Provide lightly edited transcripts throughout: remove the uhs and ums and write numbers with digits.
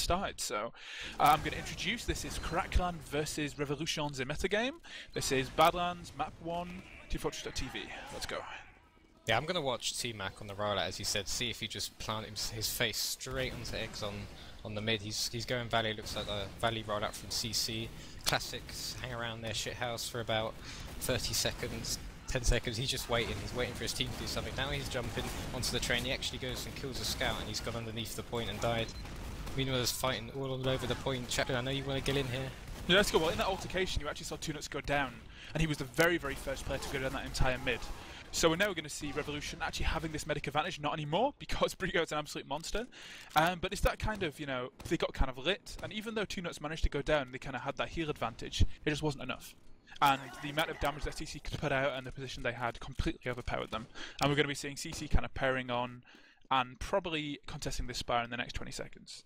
started. So I'm going to introduce, this is Crackland versus Revoluzion the metagame. This is Badlands, Map 1, teamfortress.tv. Let's go. Yeah, I'm going to watch T-Mac on the rollout, as he said, see if he just planted his face straight onto eggs on the mid. He's going Valley, looks like a Valley rollout from CC. Classics, hang around their shithouse for about 30 seconds. 10 seconds, he's just waiting. He's waiting for his team to do something. Now he's jumping onto the train. He actually goes and kills a scout, and he's gone underneath the point and died. Meanwhile, there's fighting all over the point. Chaplain, I know you want to get in here. Yeah, let's go. Well, in that altercation, you actually saw 2nuts go down, and he was the very, very first player to go down that entire mid. So we're now going to see Revolution actually having this medic advantage, not anymore, because Brigo's an absolute monster. But it's that kind of, you know, they got kind of lit, and even though 2nuts managed to go down, they kind of had that heal advantage, it just wasn't enough. And the amount of damage that CC could put out and the position they had completely overpowered them. And we're going to be seeing CC kind of pairing on and probably contesting this Spire in the next 20 seconds.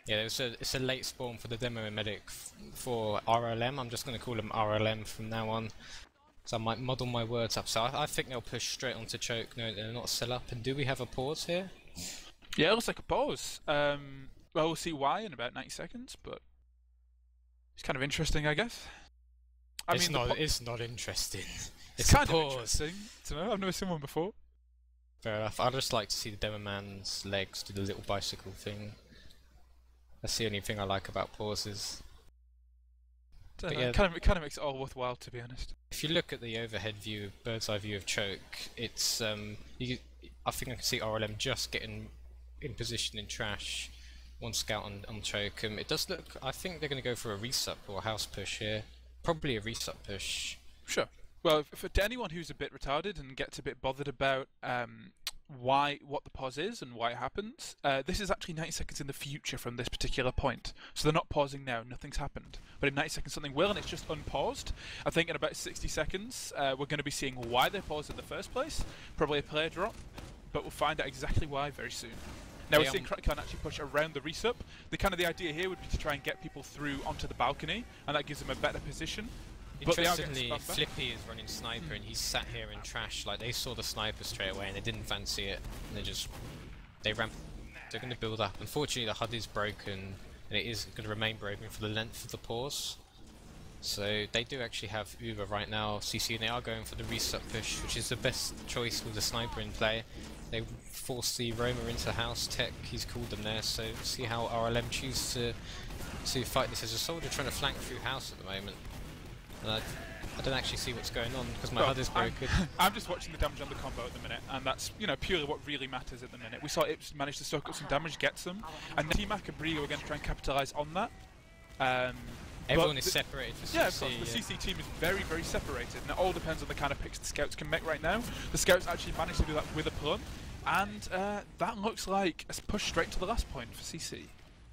Yeah, it's a late spawn for the demo medic for RLM. I'm just going to call him RLM from now on. So I might muddle my words up. So I think they'll push straight onto choke. No, they'll not sell up. And do we have a pause here? Yeah, it looks like a pause. Well, we'll see why in about 90 seconds, but it's kind of interesting, I guess. It's not interesting. It's kind of interesting to know. I've never seen one before. Fair enough. I'd just like to see the demo man's legs do the little bicycle thing. That's the only thing I like about pauses. Yeah, it kind of makes it all worthwhile, to be honest. If you look at the overhead view, bird's eye view of choke, it's I think I can see RLM just getting in position in trash. One scout on choke. It does look. I think they're going to go for a resup or a house push here. Probably a resup push. Sure. Well, to anyone who's a bit retarded and gets a bit bothered about what the pause is and why it happens, this is actually 90 seconds in the future from this particular point. So they're not pausing now, nothing's happened. But in 90 seconds something will, and it's just unpaused. I think in about 60 seconds we're going to be seeing why they paused in the first place, probably a player drop, but we'll find out exactly why very soon. Now we're seeing Crackland actually push around the resup. The idea here would be to try and get people through onto the balcony, and that gives them a better position. Interestingly, Flippy is running sniper, and he's sat here in trash. Like, they saw the sniper straight away, and they didn't fancy it, and they ran. They're going to build up. Unfortunately, the HUD is broken, and it is going to remain broken for the length of the pause. So they do actually have Uber right now, CC, and they are going for the resup push, which is the best choice with the sniper in play. They force the roamer into house tech, he's called them there, so see how RLM choose to fight this as a soldier trying to flank through house at the moment. And I don't actually see what's going on because my HUD is broken. I'm just watching the damage on the combo at the minute, and that's, you know, purely what really matters at the minute. We saw Ips manage to soak up some damage, get some, and T-Mac and Brigo are going to try and capitalise on that. Everyone is separated for CC. Yeah, of course. The CC team is very, very separated, and it all depends on the kind of picks the scouts can make right now. The scouts actually managed to do that with a plum, and that looks like a push straight to the last point for CC.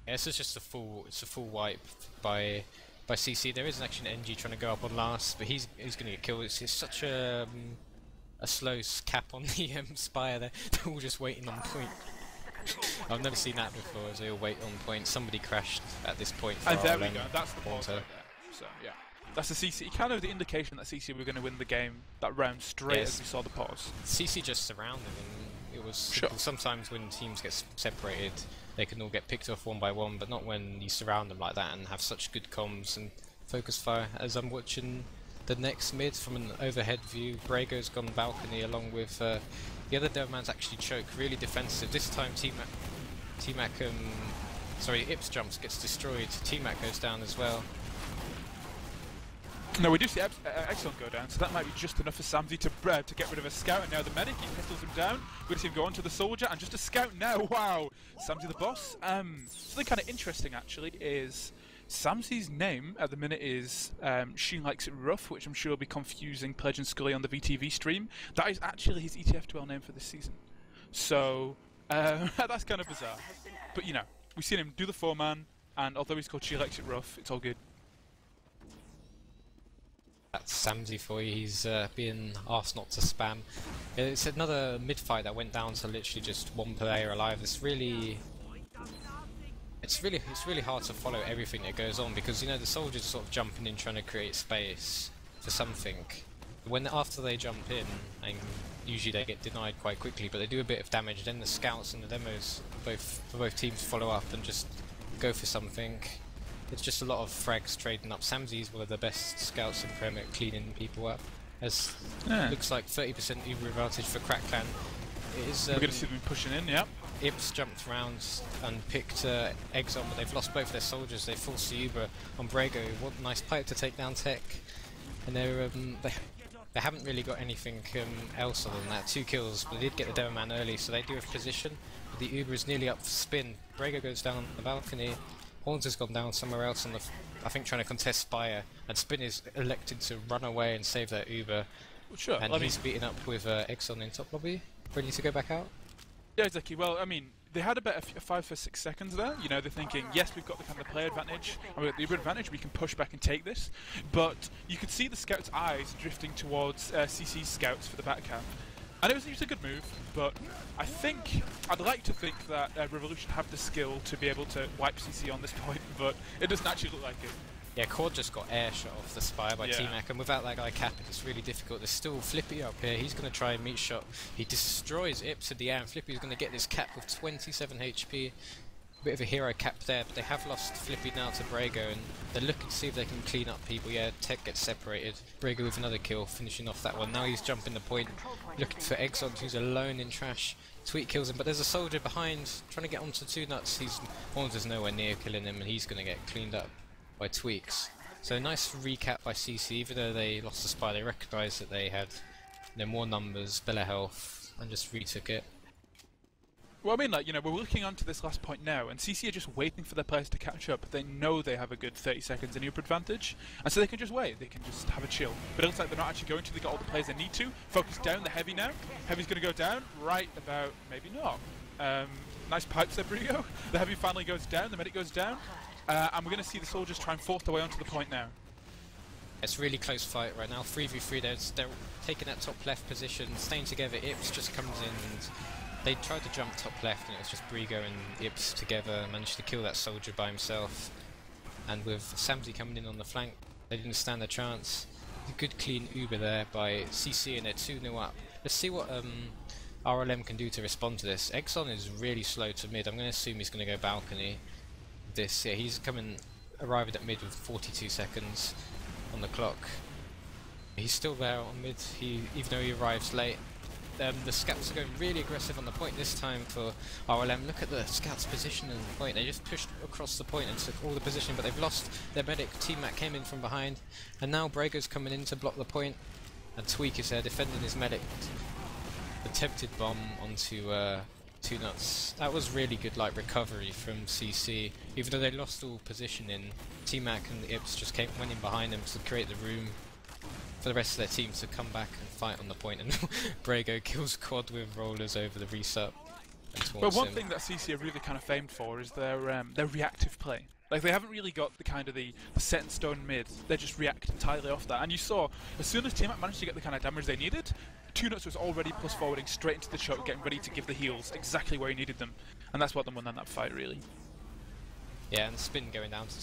Yeah, this is just a full wipe by CC. There isn't actually an NG trying to go up on last, but he's going to get killed. It's such a slow cap on the Spire there. They're all just waiting on point. I've never seen that before, as they all wait on point. Somebody crashed at this point. And there we go, that's the pause right there. So, yeah. That's the CC, kind of the indication that CC were going to win the game that round straight as we saw the pause. CC just surrounded them. It was simple. Sometimes when teams get separated, they can all get picked off one by one, but not when you surround them like that and have such good comms and focus fire. As I'm watching the next mid from an overhead view, Brago's gone balcony along with the other Devilman's actually choke, really defensive. This time T-Mac, Ips jumps, gets destroyed. T-Mac goes down as well. No, we do see Exxon go down, so that might be just enough for Samsy to get rid of a scout, and now the medic, he pistols him down. We're going to see him go onto the soldier, and just a scout now, wow! Samsy the boss. Something kind of interesting, actually, is Samsy's name at the minute is She Likes It Rough, which I'm sure will be confusing Pledge and Scully on the VTV stream. That is actually his ETF2L name for this season. So, that's kind of bizarre. But, you know, we've seen him do the 4-man, and although he's called She Likes It Rough, it's all good. That's Samsy for you. He's being asked not to spam. It's another mid-fight that went down to literally just one player alive. It's really hard to follow everything that goes on because, you know, the soldiers are sort of jumping in trying to create space for something. After they jump in, and usually they get denied quite quickly, but they do a bit of damage. Then the scouts and the demos for both teams follow up and just go for something. It's just a lot of frags trading up. Samzi's one of the best scouts in Prem at cleaning people up. As looks like 30% Uber advantage for Crackland. It is, we're going to see them pushing in, yeah. Ips jumped around and picked Exxon, but they've lost both their soldiers. They forced the Uber on Brago. What a nice pipe to take down Tech. And they haven't really got anything else other than that. 2 kills, but they did get the Demo Man early, so they do have position. But the Uber is nearly up for spin. Brago goes down on the balcony. Horns has gone down somewhere else on the, I think, trying to contest Spire, and Spin is elected to run away and save that Uber. Well, sure. And he's beaten up with Exxon in top lobby, ready to go back out. Yeah, exactly. Well, I mean, they had a better 5 for 6 seconds there. You know, they're thinking, yes, we've got the kind of player advantage, and we've got the Uber advantage, we can push back and take this. But you could see the scouts' eyes drifting towards CC's scouts for the back camp. And it was a good move, but I'd like to think that Revolution have the skill to be able to wipe CC on this point, but it doesn't actually look like it. Yeah, Cord just got air shot off the Spire by T-Mac, and without that guy capping, it's really difficult. There's still Flippy up here. He's going to try and meat shot. He destroys Ips in the air, and Flippy's going to get this cap with 27 HP. Bit of a hero cap there, but they have lost Flippy now to Brago, and they're looking to see if they can clean up people. Yeah, Tech gets separated. Brago with another kill, finishing off that one. Now he's jumping the point, looking for Exxon, who's alone in trash. Tweet kills him, but there's a soldier behind, trying to get onto 2 nuts. Horns is nowhere near killing him, and he's going to get cleaned up by Tweaks. So nice recap by CC. Even though they lost the Spy, they recognised that they had more numbers, better health, and just retook it. Well, I mean, like, you know, we're looking onto this last point now, and CC are just waiting for their players to catch up. They know they have a good 30 seconds in Uber advantage, and so they can just wait. They can just have a chill. But it looks like they're not actually going to. They got all the players they need to. Focus down the Heavy now. Heavy's going to go down right about, maybe not. Nice pipes there, Brigo. The Heavy finally goes down, the Medic goes down, and we're going to see the soldiers try and force their way onto the point now. It's a really close fight right now. 3v3, they're taking that top left position, staying together. Ips just comes in and they tried to jump top left, and it was just Brigo and Ips together, managed to kill that soldier by himself. And with Samzi coming in on the flank, they didn't stand a chance. A good clean Uber there by CC, and they're 2-0 up. Let's see what RLM can do to respond to this. Exxon is really slow to mid. I'm going to assume he's going to go balcony. Yeah, he's arrived at mid with 42 seconds on the clock. He's still there on mid, even though he arrives late. The scouts are going really aggressive on the point this time for RLM. Look at the scouts' position in the point. They just pushed across the point and took all the position, but they've lost their medic. T-Mac came in from behind, and now Brago's coming in to block the point, and Tweak is there defending his medic. Attempted bomb onto 2 nuts. That was really good, like, recovery from CC. Even though they lost all position in, T-Mac and the Ips just went in behind them to create the room for the rest of their team to come back and fight on the point, and Brago kills Quad with rollers over the resup. But one thing that CC are really kind of famed for is their reactive play. Like, they haven't really got the kind of the set in stone mid. They just react entirely off that. And you saw, as soon as T-Mac managed to get the kind of damage they needed, 2 nuts was already plus forwarding straight into the choke, getting ready to give the heals exactly where he needed them. And that's what won that fight, really. Yeah, and Spin going down to...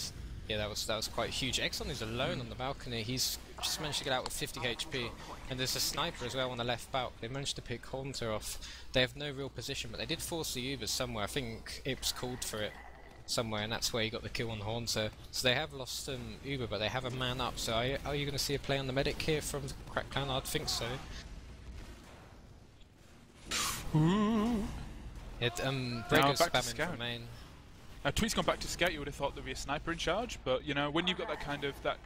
Yeah, that was quite huge. Exxon is alone on the balcony. He's just managed to get out with 50 HP, and there's a sniper as well on the left balcony. They managed to pick Haunter off. They have no real position, but they did force the Ubers somewhere. I think Ips called for it somewhere, and that's where he got the kill on Haunter. So they have lost Uber, but they have a man up. So are you going to see a play on the medic here from Crackland? I'd think so. Brago's spamming from main. Tweet's gone back to scout. You would have thought there'd be a sniper in charge, but you know, when you've got that kind of that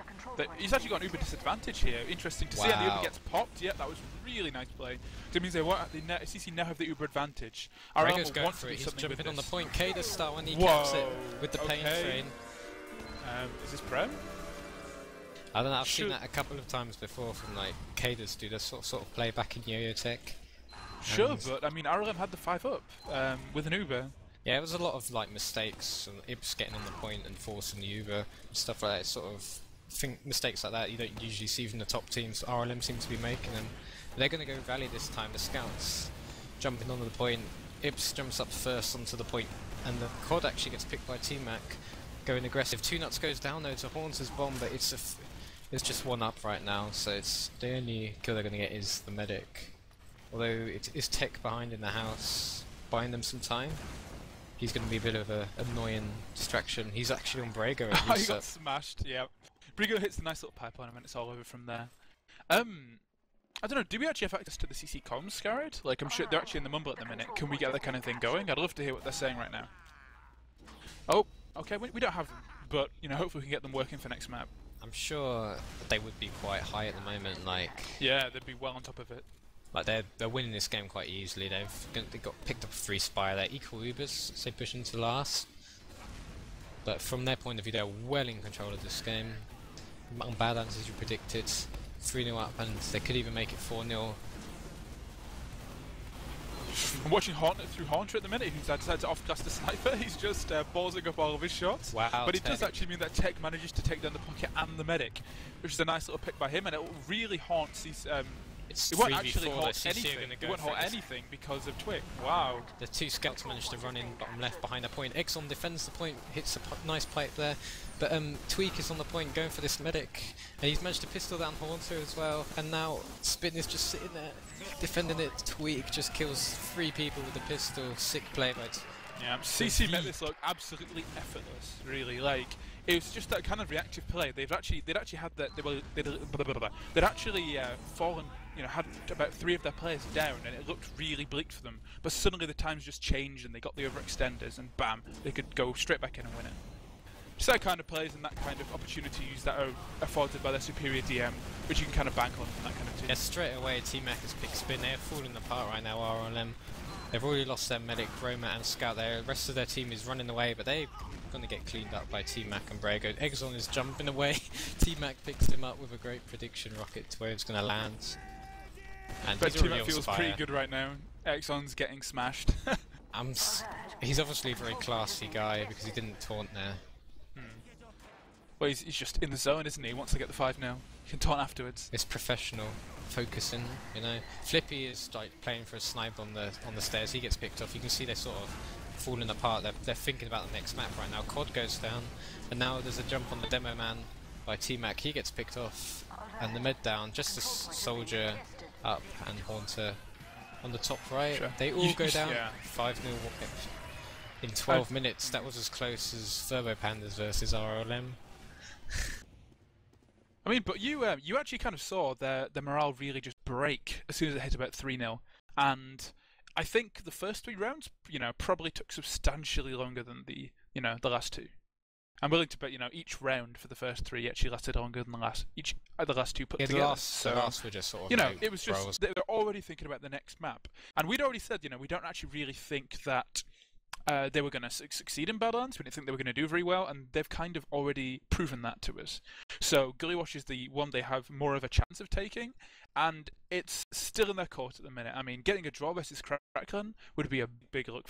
he's actually got an Uber disadvantage here. Interesting to see, and the Uber gets popped. Yeah, that was really nice play. So it means CC now have the Uber advantage. Brago's going for it. He's jumping on the point. Kader style, and he caps it with the pain train. Is this Prem? I don't know. I've seen that a couple of times before from like Kader's do this sort of play back in Yo-Yo Tech. Sure, but I mean, RLM had the 5 up with an Uber. Yeah, it was a lot of like mistakes, and Ips getting on the point and forcing the Uber and stuff like that. It's sort of mistakes like that you don't usually see from the top teams. RLM seem to be making them. They're going to go rally this time. The scouts jumping onto the point. Ips jumps up first onto the point, and the quad actually gets picked by T-Mac, going aggressive. 2 nuts goes down though to Haunter's bomb, but it's just 1 up right now. So it's the only kill they're going to get is the medic. Although it is Tech behind in the house, buying them some time. He's going to be a bit of an annoying distraction. He's actually on Brager. He got smashed, yeah. Brager hits a nice little pipe on him and it's all over from there. I don't know, do we actually have access to the CC comms, Skyride? Like, I'm sure they're actually in the mumble at the minute. Can we get that kind of thing going? I'd love to hear what they're saying right now. Oh, okay, we don't have them, but, you know, hopefully we can get them working for next map. I'm sure they would be quite high at the moment, like... Yeah, they'd be well on top of it. Like, they're winning this game quite easily. They got picked up 3 Spire. They're equal Ubers, so they push into last. But from their point of view, they're well in control of this game. On balance, as you predicted, 3-0 up, and they could even make it 4-0. I'm watching through Haunter at the minute, who's decided to off-cast the sniper. He's just ballsing up all of his shots. Wow, but it does actually mean that Tech manages to take down the pocket and the medic, which is a nice little pick by him, and it really haunts these... it won't actually halt anything. It won't halt anything because of Twig. Wow. The 2 scouts managed to run in bottom left behind the point. Exxon defends the point, hits a nice pipe there. But Tweak is on the point going for this medic. And he's managed to pistol down Haunter as well. And now Spin is just sitting there defending it. Tweak just kills 3 people with the pistol. Sick play by yeah, CC made this look absolutely effortless, really. Like, it was just that kind of reactive play. They'd actually had that they'd actually fallen, you know, had about 3 of their players down, and it looked really bleak for them. But suddenly the times just changed, and they got the overextenders, and bam, they could go straight back in and win it. Just that kind of plays and that kind of opportunities that are afforded by their superior DM, which you can kind of bank on from that kind of team. Yeah, straight away T-Mac has picked Spin. They're falling apart right now, RLM. They've already lost their medic, Roma and Scout there. The rest of their team is running away, but they're going to get cleaned up by T-Mac and Brago. Exxon is jumping away. T-Mac picks him up with a great prediction rocket to where it's going to land. And but T-Mac feels pretty good right now. Exxon's getting smashed. He's obviously a very classy guy because he didn't taunt there. Well, he's just in the zone, isn't he? He wants to get the 5-0. He can taunt afterwards. It's professional, focusing, you know. Flippy is like playing for a snipe on the stairs. He gets picked off. You can see they're sort of falling apart. They're thinking about the next map right now. Cod goes down, and now there's a jump on the demo man by T-Mac. He gets picked off, and the med down. Just a soldier up and Haunter on the top right. Sure. They all go down. Yeah. 5-0 in 12 minutes. That was as close as Turbo Pandas versus RLM. I mean, but you actually kind of saw their morale really just break as soon as it hit about 3-0, and I think the first 3 rounds, you know, probably took substantially longer than the last 2. I'm willing to bet, you know, each round for the first 3 actually lasted longer than the last 2 put together. The last were just sort of, you know, it was just they were already thinking about the next map, and we'd already said, you know, we don't actually really think that they were going to succeed in Badlands. We didn't think they were going to do very well, and they've kind of already proven that to us. So Gullywash is the one they have more of a chance of taking, and it's still in their court at the minute. I mean, getting a draw versus Crackland would be a big look